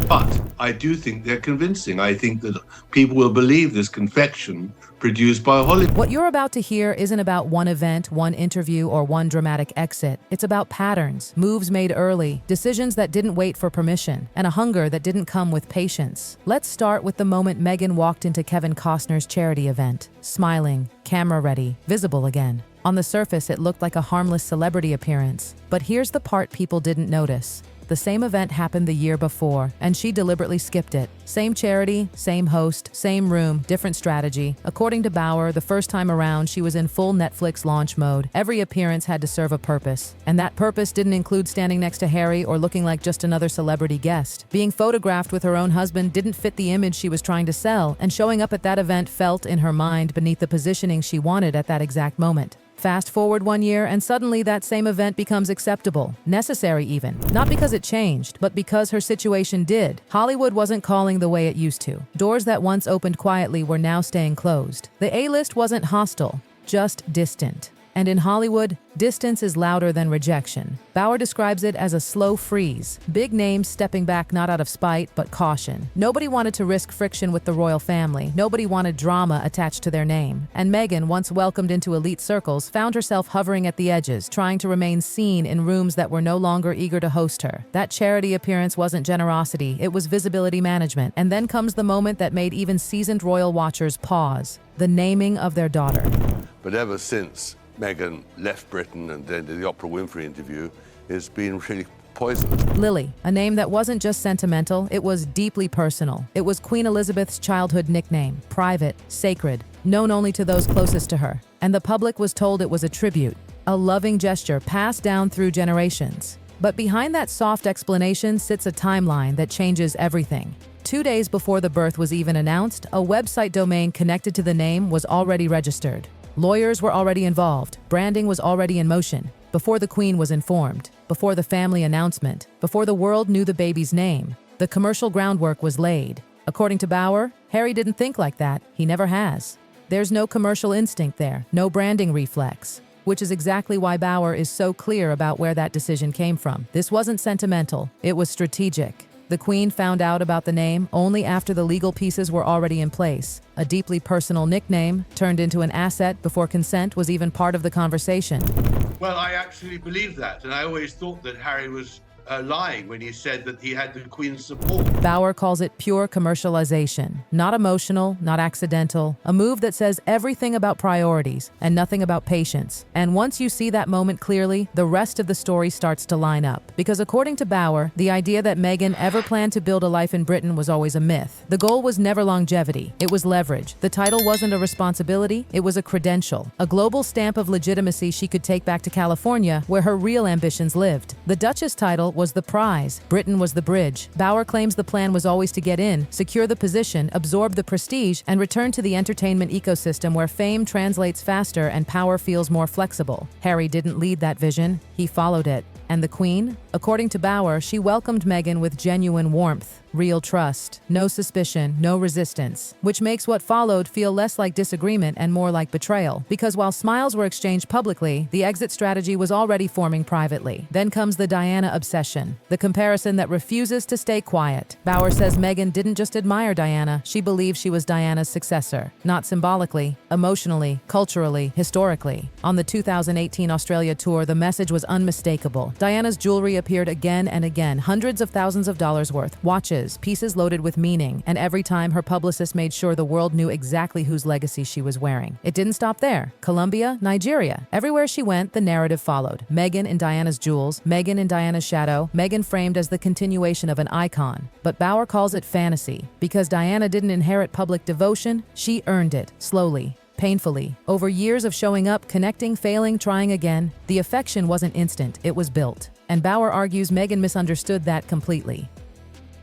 But I do think they're convincing. I think that people will believe this confection produced by Hollywood. What you're about to hear isn't about one event, one interview, or one dramatic exit. It's about patterns, moves made early, decisions that didn't wait for permission, and a hunger that didn't come with patience. Let's start with the moment Meghan walked into Kevin Costner's charity event, smiling, camera ready, visible again. On the surface, it looked like a harmless celebrity appearance. But here's the part people didn't notice. The same event happened the year before, and she deliberately skipped it. Same charity, same host, same room, different strategy. According to Bauer, the first time around, she was in full Netflix launch mode. Every appearance had to serve a purpose. And that purpose didn't include standing next to Harry or looking like just another celebrity guest. Being photographed with her own husband didn't fit the image she was trying to sell, and showing up at that event felt, in her mind, beneath the positioning she wanted at that exact moment. Fast forward 1 year, and suddenly that same event becomes acceptable, necessary even. Not because it changed, but because her situation did. Hollywood wasn't calling the way it used to. Doors that once opened quietly were now staying closed. The A-list wasn't hostile, just distant. And in Hollywood, distance is louder than rejection. Bauer describes it as a slow freeze. Big names stepping back not out of spite, but caution. Nobody wanted to risk friction with the royal family. Nobody wanted drama attached to their name. And Meghan, once welcomed into elite circles, found herself hovering at the edges, trying to remain seen in rooms that were no longer eager to host her. That charity appearance wasn't generosity, it was visibility management. And then comes the moment that made even seasoned royal watchers pause: the naming of their daughter. But ever since Meghan left Britain and then did the Oprah Winfrey interview, it's been really poisonous. Lily, a name that wasn't just sentimental, it was deeply personal. It was Queen Elizabeth's childhood nickname, private, sacred, known only to those closest to her. And the public was told it was a tribute, a loving gesture passed down through generations. But behind that soft explanation sits a timeline that changes everything. 2 days before the birth was even announced, a website domain connected to the name was already registered. Lawyers were already involved, branding was already in motion, before the Queen was informed, before the family announcement, before the world knew the baby's name. The commercial groundwork was laid. According to Bauer, Harry didn't think like that. He never has. There's no commercial instinct there, no branding reflex, which is exactly why Bauer is so clear about where that decision came from. This wasn't sentimental, it was strategic. The Queen found out about the name only after the legal pieces were already in place. A deeply personal nickname turned into an asset before consent was even part of the conversation. Well, I actually believe that, and I always thought that Harry was lying when he said that he had the Queen's support. Bauer calls it pure commercialization. Not emotional, not accidental. A move that says everything about priorities and nothing about patience. And once you see that moment clearly, the rest of the story starts to line up. Because according to Bauer, the idea that Meghan ever planned to build a life in Britain was always a myth. The goal was never longevity. It was leverage. The title wasn't a responsibility, it was a credential. A global stamp of legitimacy she could take back to California, where her real ambitions lived. The Duchess title was the prize. Britain was the bridge. Bauer claims the plan was always to get in, secure the position, absorb the prestige, and return to the entertainment ecosystem where fame translates faster and power feels more flexible. Harry didn't lead that vision, he followed it. And the Queen? According to Bauer, she welcomed Meghan with genuine warmth, real trust, no suspicion, no resistance, which makes what followed feel less like disagreement and more like betrayal. Because while smiles were exchanged publicly, the exit strategy was already forming privately. Then comes the Diana obsession, the comparison that refuses to stay quiet. Bauer says Meghan didn't just admire Diana, she believed she was Diana's successor. Not symbolically, emotionally, culturally, historically. On the 2018 Australia tour, the message was unmistakable. Diana's jewelry appeared again and again, hundreds of thousands of dollars worth, watches, pieces loaded with meaning, and every time her publicist made sure the world knew exactly whose legacy she was wearing. It didn't stop there. Colombia, Nigeria. Everywhere she went, the narrative followed. Meghan in Diana's jewels, Meghan in Diana's shadow, Meghan framed as the continuation of an icon. But Bauer calls it fantasy. Because Diana didn't inherit public devotion, she earned it, slowly. Painfully. Over years of showing up, connecting, failing, trying again, the affection wasn't instant, it was built. And Bauer argues Meghan misunderstood that completely.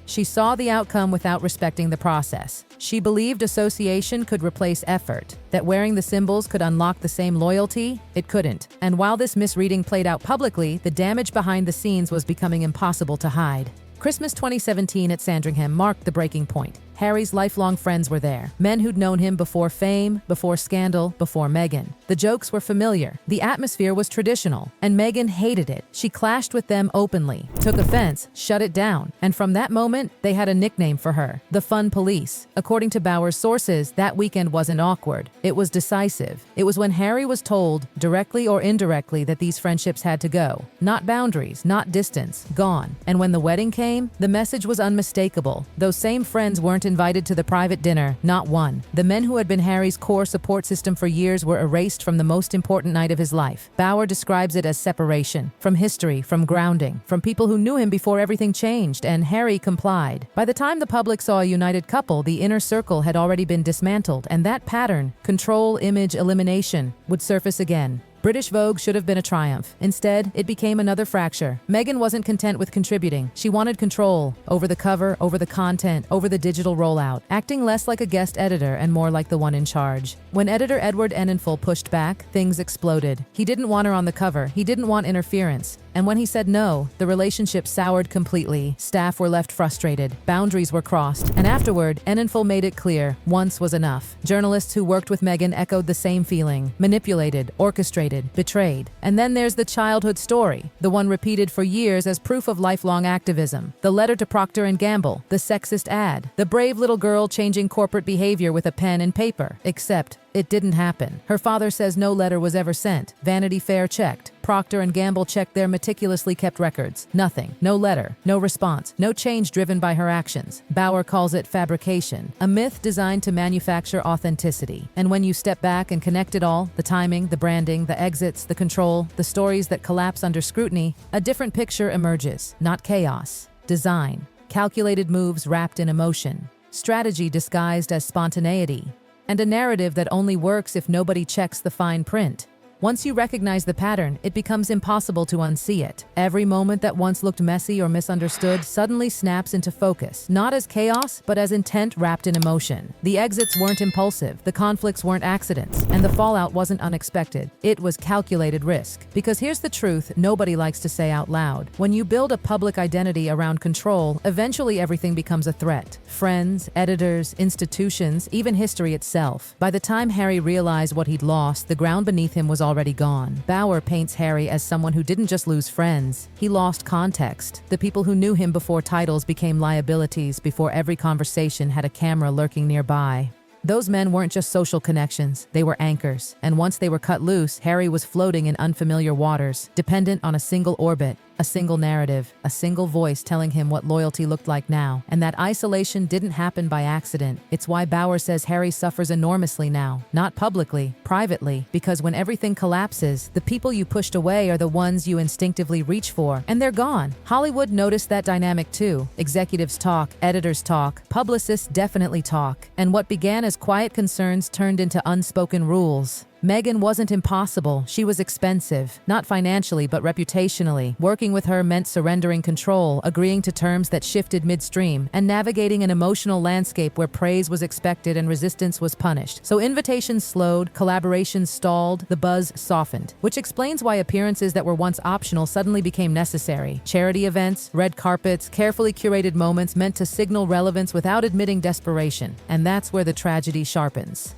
She saw the outcome without respecting the process. She believed association could replace effort, that wearing the symbols could unlock the same loyalty. It couldn't. And while this misreading played out publicly, the damage behind the scenes was becoming impossible to hide. Christmas 2017 at Sandringham marked the breaking point. Harry's lifelong friends were there. Men who'd known him before fame, before scandal, before Meghan. The jokes were familiar. The atmosphere was traditional. And Meghan hated it. She clashed with them openly, took offense, shut it down. And from that moment, they had a nickname for her, the Fun Police. According to Bower's sources, that weekend wasn't awkward. It was decisive. It was when Harry was told, directly or indirectly, that these friendships had to go. Not boundaries, not distance, gone. And when the wedding came, the message was unmistakable. Those same friends weren't invited to the private dinner, not one. The men who had been Harry's core support system for years were erased from the most important night of his life. Bower describes it as separation, from history, from grounding, from people who knew him before everything changed, and Harry complied. By the time the public saw a united couple, the inner circle had already been dismantled, and that pattern, control, image, elimination, would surface again. British Vogue should have been a triumph. Instead, it became another fracture. Meghan wasn't content with contributing. She wanted control over the cover, over the content, over the digital rollout, acting less like a guest editor and more like the one in charge. When editor Edward Enninful pushed back, things exploded. He didn't want her on the cover. He didn't want interference. And when he said no, the relationship soured completely. Staff were left frustrated. Boundaries were crossed. And afterward, Enninful made it clear, once was enough. Journalists who worked with Meghan echoed the same feeling. Manipulated, orchestrated, betrayed. And then there's the childhood story, the one repeated for years as proof of lifelong activism. The letter to Procter & Gamble, the sexist ad, the brave little girl changing corporate behavior with a pen and paper. Except, it didn't happen. Her father says no letter was ever sent. Vanity Fair checked. Procter & Gamble checked their meticulously kept records. Nothing. No letter. No response. No change driven by her actions. Bower calls it fabrication, a myth designed to manufacture authenticity. And when you step back and connect it all, the timing, the branding, the exits, the control, the stories that collapse under scrutiny, a different picture emerges. Not chaos. Design. Calculated moves wrapped in emotion. Strategy disguised as spontaneity. And a narrative that only works if nobody checks the fine print. Once you recognize the pattern, it becomes impossible to unsee it. Every moment that once looked messy or misunderstood suddenly snaps into focus, not as chaos, but as intent wrapped in emotion. The exits weren't impulsive, the conflicts weren't accidents, and the fallout wasn't unexpected. It was calculated risk. Because here's the truth nobody likes to say out loud. When you build a public identity around control, eventually everything becomes a threat. Friends, editors, institutions, even history itself. By the time Harry realized what he'd lost, the ground beneath him was already gone. Bower paints Harry as someone who didn't just lose friends, he lost context. The people who knew him before titles became liabilities, before every conversation had a camera lurking nearby. Those men weren't just social connections, they were anchors. And once they were cut loose, Harry was floating in unfamiliar waters, dependent on a single orbit, a single narrative, a single voice telling him what loyalty looked like now. And that isolation didn't happen by accident. It's why Bower says Harry suffers enormously now. Not publicly, privately, because when everything collapses, the people you pushed away are the ones you instinctively reach for, and they're gone. Hollywood noticed that dynamic too. Executives talk, editors talk, publicists definitely talk. And what began as quiet concerns turned into unspoken rules. Meghan wasn't impossible, she was expensive. Not financially, but reputationally. Working with her meant surrendering control, agreeing to terms that shifted midstream, and navigating an emotional landscape where praise was expected and resistance was punished. So invitations slowed, collaborations stalled, the buzz softened. Which explains why appearances that were once optional suddenly became necessary. Charity events, red carpets, carefully curated moments meant to signal relevance without admitting desperation. And that's where the tragedy sharpens.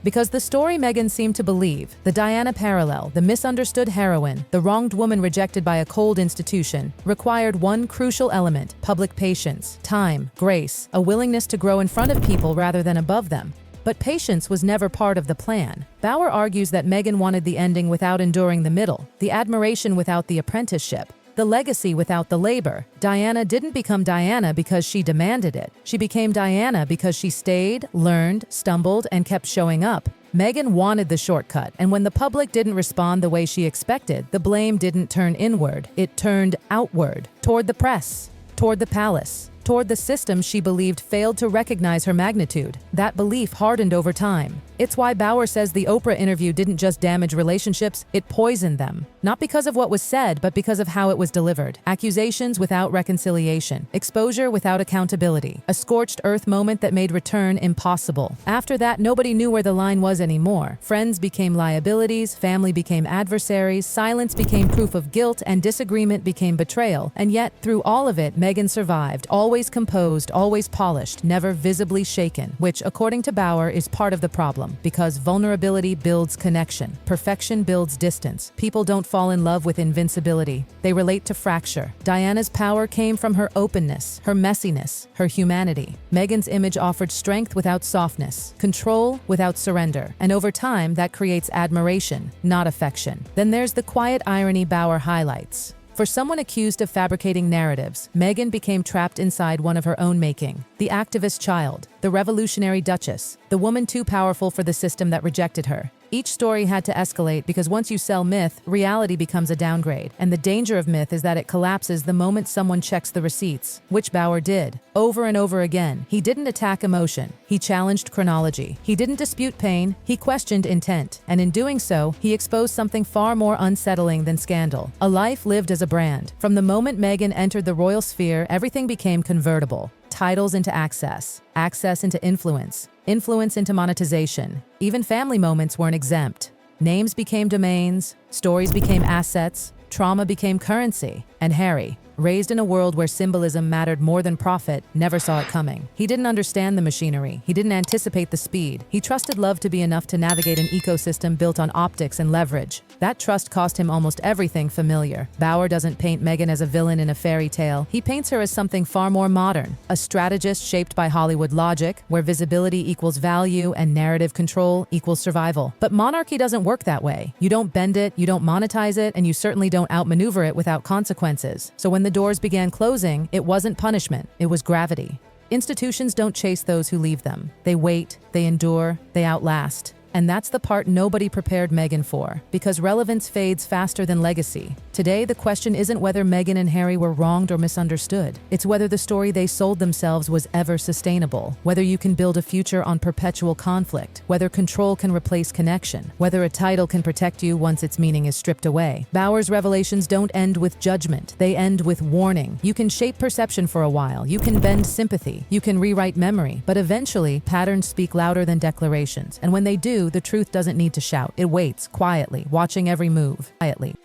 Because the story Meghan seemed to believe, the Diana parallel, the misunderstood heroine, the wronged woman rejected by a cold institution, required one crucial element: public patience, time, grace, a willingness to grow in front of people rather than above them. But patience was never part of the plan. Bower argues that Meghan wanted the ending without enduring the middle, the admiration without the apprenticeship, the legacy without the labor. Diana didn't become Diana because she demanded it. She became Diana because she stayed, learned, stumbled, and kept showing up. Meghan wanted the shortcut, and when the public didn't respond the way she expected, the blame didn't turn inward, it turned outward, toward the press, toward the palace, toward the system she believed failed to recognize her magnitude. That belief hardened over time. It's why Bauer says the Oprah interview didn't just damage relationships, it poisoned them. Not because of what was said, but because of how it was delivered. Accusations without reconciliation, exposure without accountability, a scorched earth moment that made return impossible. After that, nobody knew where the line was anymore. Friends became liabilities, family became adversaries, silence became proof of guilt, and disagreement became betrayal. And yet, through all of it, Meghan survived, always composed, always polished, never visibly shaken, which, according to Bauer, is part of the problem, because vulnerability builds connection. Perfection builds distance. People don't fall in love with invincibility. They relate to fracture. Diana's power came from her openness, her messiness, her humanity. Meghan's image offered strength without softness, control without surrender, and over time, that creates admiration, not affection. Then there's the quiet irony Bauer highlights. For someone accused of fabricating narratives, Meghan became trapped inside one of her own making. The activist child, the revolutionary duchess, the woman too powerful for the system that rejected her. Each story had to escalate because once you sell myth, reality becomes a downgrade. And the danger of myth is that it collapses the moment someone checks the receipts, which Bauer did. Over and over again, he didn't attack emotion. He challenged chronology. He didn't dispute pain. He questioned intent. And in doing so, he exposed something far more unsettling than scandal. A life lived as a brand. From the moment Meghan entered the royal sphere, everything became convertible. Titles into access, access into influence, influence into monetization. Even family moments weren't exempt. Names became domains, stories became assets, trauma became currency. And Harry, raised in a world where symbolism mattered more than profit, never saw it coming. He didn't understand the machinery. He didn't anticipate the speed. He trusted love to be enough to navigate an ecosystem built on optics and leverage. That trust cost him almost everything familiar. Bauer doesn't paint Meghan as a villain in a fairy tale. He paints her as something far more modern, a strategist shaped by Hollywood logic, where visibility equals value and narrative control equals survival. But monarchy doesn't work that way. You don't bend it, you don't monetize it, and you certainly don't outmaneuver it without consequences. So when the doors began closing, it wasn't punishment, it was gravity. Institutions don't chase those who leave them. They wait, they endure, they outlast. And that's the part nobody prepared Meghan for, because relevance fades faster than legacy. Today, the question isn't whether Meghan and Harry were wronged or misunderstood. It's whether the story they sold themselves was ever sustainable, whether you can build a future on perpetual conflict, whether control can replace connection, whether a title can protect you once its meaning is stripped away. Bauer's revelations don't end with judgment. They end with warning. You can shape perception for a while. You can bend sympathy. You can rewrite memory. But eventually, patterns speak louder than declarations. And when they do, the truth doesn't need to shout. It waits quietly, watching every move quietly.